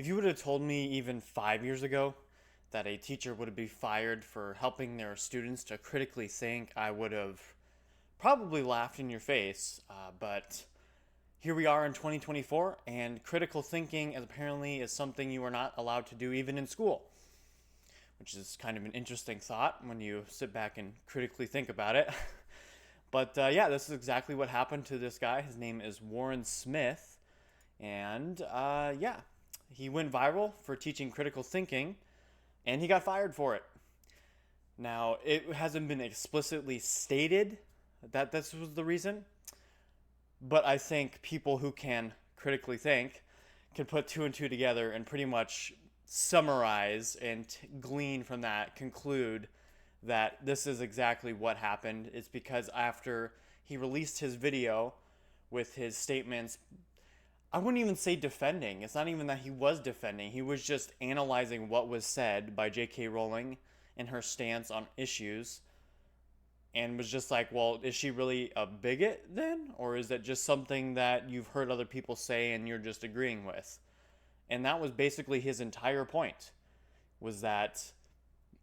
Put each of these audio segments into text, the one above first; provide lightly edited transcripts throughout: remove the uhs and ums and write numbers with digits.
you would have told me even 5 years ago that a teacher would be fired for helping their students to critically think, I would have probably laughed in your face. But here we are in 2024, and critical thinking apparently is something you are not allowed to do even in school, which is kind of an interesting thought when you sit back and critically think about it. But yeah, this is exactly what happened to this guy. His name is Warren Smith. And yeah, he went viral for teaching critical thinking, and he got fired for it. Now, it hasn't been explicitly stated that this was the reason, but I think people who can critically think can put two and two together and pretty much summarize and glean from that, conclude that this is exactly what happened. It's because after he released his video with his statements, I wouldn't even say defending. It's not even that he was defending. He was just analyzing what was said by J.K. Rowling and her stance on issues, and was just like, well, is she really a bigot then? Or is that just something that you've heard other people say and you're just agreeing with? And that was basically his entire point, was that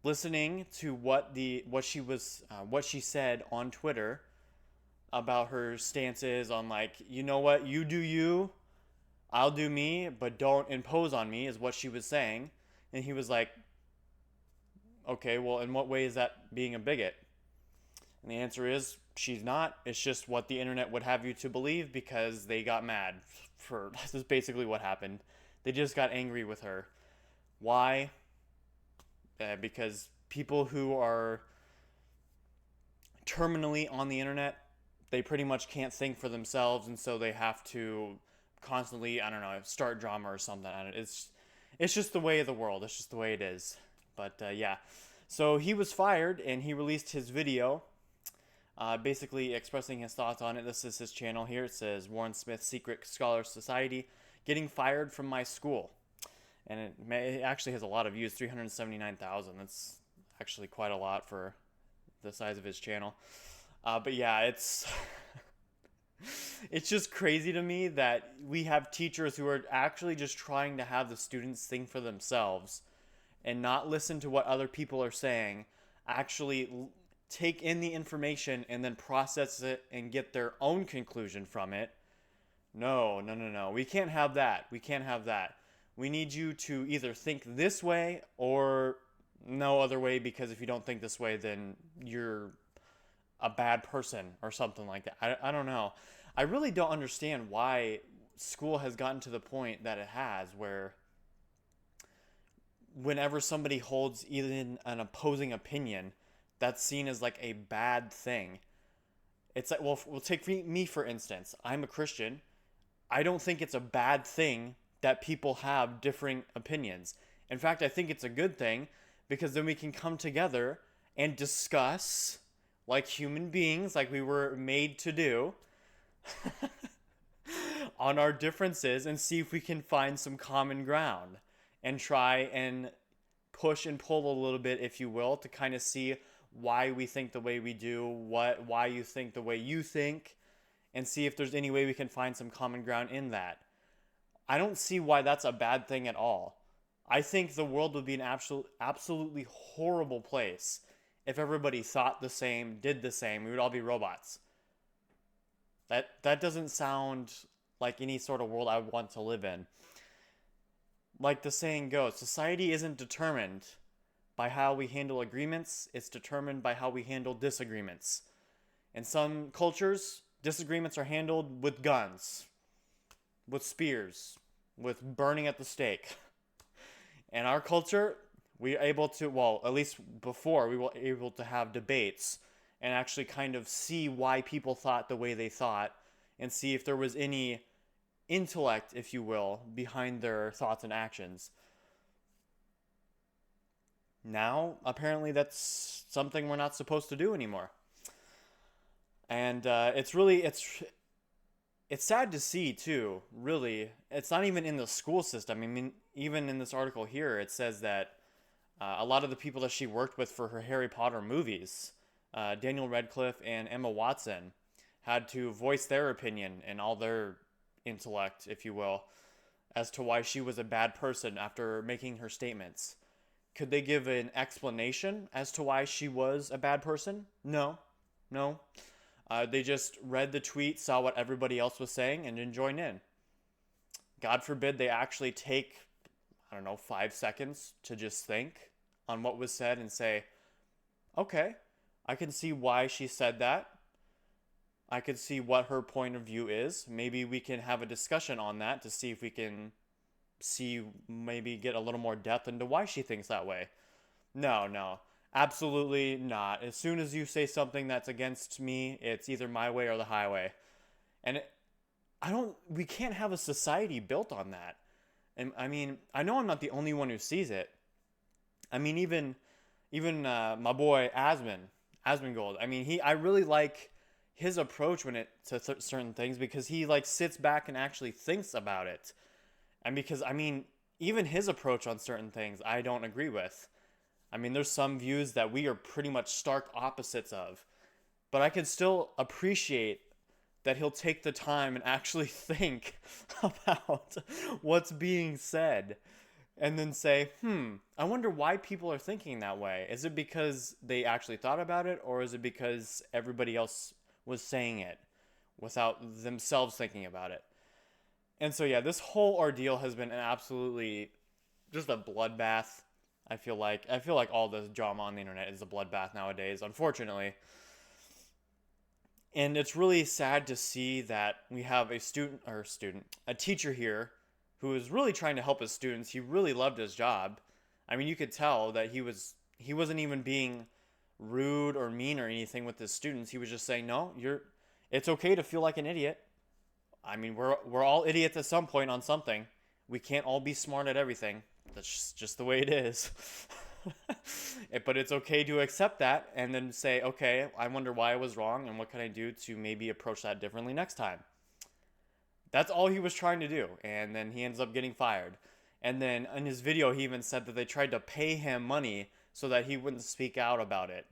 listening to what she said on Twitter about her stances on, like, you know what, you do you, I'll do me, but don't impose on me, is what she was saying. And he was like, okay, well, in what way is that being a bigot? And the answer is, she's not. It's just what the internet would have you to believe because they got mad. This is basically what happened. They just got angry with her. Why? Because people who are terminally on the internet, they pretty much can't think for themselves, and so they have to constantly, I don't know, start drama or something. It's just the way of the world. It's just the way it is. But yeah, so he was fired, and he released his video, basically expressing his thoughts on it. This is his channel here. It says Warren Smith Secret Scholar Society getting fired from my school, and it actually has a lot of views, 379,000. That's actually quite a lot for the size of his channel. But yeah, it's just crazy to me that we have teachers who are actually just trying to have the students think for themselves and not listen to what other people are saying, actually take in the information and then process it and get their own conclusion from it. No, no, no, no. We can't have that. We can't have that. We need you to either think this way or no other way, because if you don't think this way, then you're a bad person or something like that. I don't know. I really don't understand why school has gotten to the point that it has, where whenever somebody holds even an opposing opinion, that's seen as like a bad thing. It's like, well, we'll take me for instance. I'm a Christian. I don't think it's a bad thing that people have differing opinions. In fact, I think it's a good thing, because then we can come together and discuss like human beings, like we were made to do, on our differences, and see if we can find some common ground and try and push and pull a little bit, if you will, to kind of see why we think the way we do, why you think the way you think, and see if there's any way we can find some common ground in that. I don't see why that's a bad thing at all. I think the world would be an absolutely horrible place if everybody thought the same, did the same. We would all be robots. That doesn't sound like any sort of world I would want to live in. Like the saying goes, society isn't determined by how we handle agreements, it's determined by how we handle disagreements. In some cultures, disagreements are handled with guns, with spears, with burning at the stake. In our culture, we are able to, well, at least before, we were able to have debates and actually kind of see why people thought the way they thought, and see if there was any intellect, if you will, behind their thoughts and actions. Now, apparently, that's something we're not supposed to do anymore. And it's sad to see too, really. It's not even in the school system. I mean, even in this article here, it says that a lot of the people that she worked with for her Harry Potter movies, Daniel Radcliffe and Emma Watson, had to voice their opinion and all their intellect, if you will, as to why she was a bad person after making her statements. Could they give an explanation as to why she was a bad person? No, no. They just read the tweet, saw what everybody else was saying, and didn't join in. God forbid they actually take, I don't know, 5 seconds to just think on what was said and say, okay, I can see why she said that. I could see what her point of view is. Maybe we can have a discussion on that to see if we can maybe get a little more depth into why she thinks that way. No, no, absolutely not. As soon as you say something that's against me, it's either my way or the highway. And we can't have a society built on that. And I mean, I know I'm not the only one who sees it. I mean, even my boy Asmon Gold. I mean, I really like his approach when it to certain things because he like sits back and actually thinks about it. And because I mean, even his approach on certain things I don't agree with. I mean, there's some views that we are pretty much stark opposites of. But I can still appreciate that he'll take the time and actually think about what's being said and then say, I wonder why people are thinking that way. Is it because they actually thought about it, or is it because everybody else was saying it without themselves thinking about it? And so, yeah, this whole ordeal has been an absolutely just a bloodbath. I feel like all the drama on the internet is a bloodbath nowadays, unfortunately. And it's really sad to see that we have a teacher here who is really trying to help his students. He really loved his job. I mean, you could tell that he wasn't even being rude or mean or anything with his students. He was just saying, "No, it's okay to feel like an idiot. I mean, we're all idiots at some point on something. We can't all be smart at everything. That's just the way it is." But it's okay to accept that and then say, okay, I wonder why I was wrong and what can I do to maybe approach that differently next time. That's all he was trying to do. And then he ends up getting fired. And then in his video, he even said that they tried to pay him money so that he wouldn't speak out about it.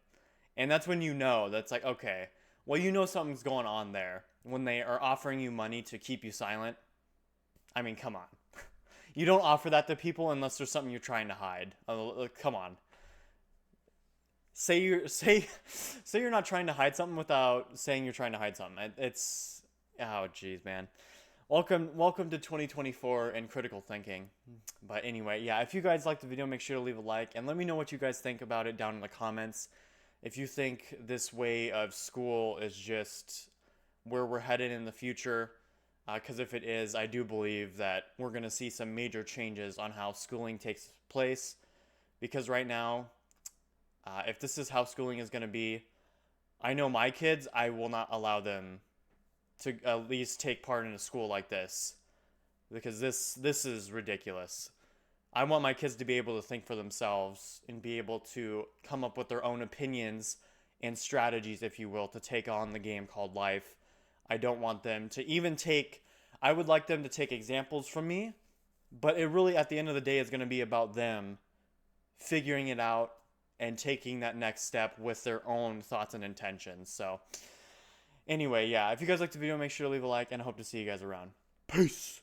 And that's when you know, that's like, okay, well, you know something's going on there when they are offering you money to keep you silent. I mean, come on. You don't offer that to people unless there's something you're trying to hide. Come on. Say you're not trying to hide something without saying you're trying to hide something. It's oh geez, man. Welcome to 2024 and critical thinking. But anyway, yeah, if you guys liked the video, make sure to leave a like and let me know what you guys think about it down in the comments. If you think this way of school is just where we're headed in the future, because if it is, I do believe that we're going to see some major changes on how schooling takes place. Because right now, if this is how schooling is going to be, I know my kids, I will not allow them to at least take part in a school like this. Because this is ridiculous. I want my kids to be able to think for themselves and be able to come up with their own opinions and strategies, if you will, to take on the game called life. I don't want them to even I would like them to take examples from me, but it really, at the end of the day, is going to be about them figuring it out and taking that next step with their own thoughts and intentions. So, anyway, yeah, if you guys liked the video, make sure to leave a like, and I hope to see you guys around. Peace!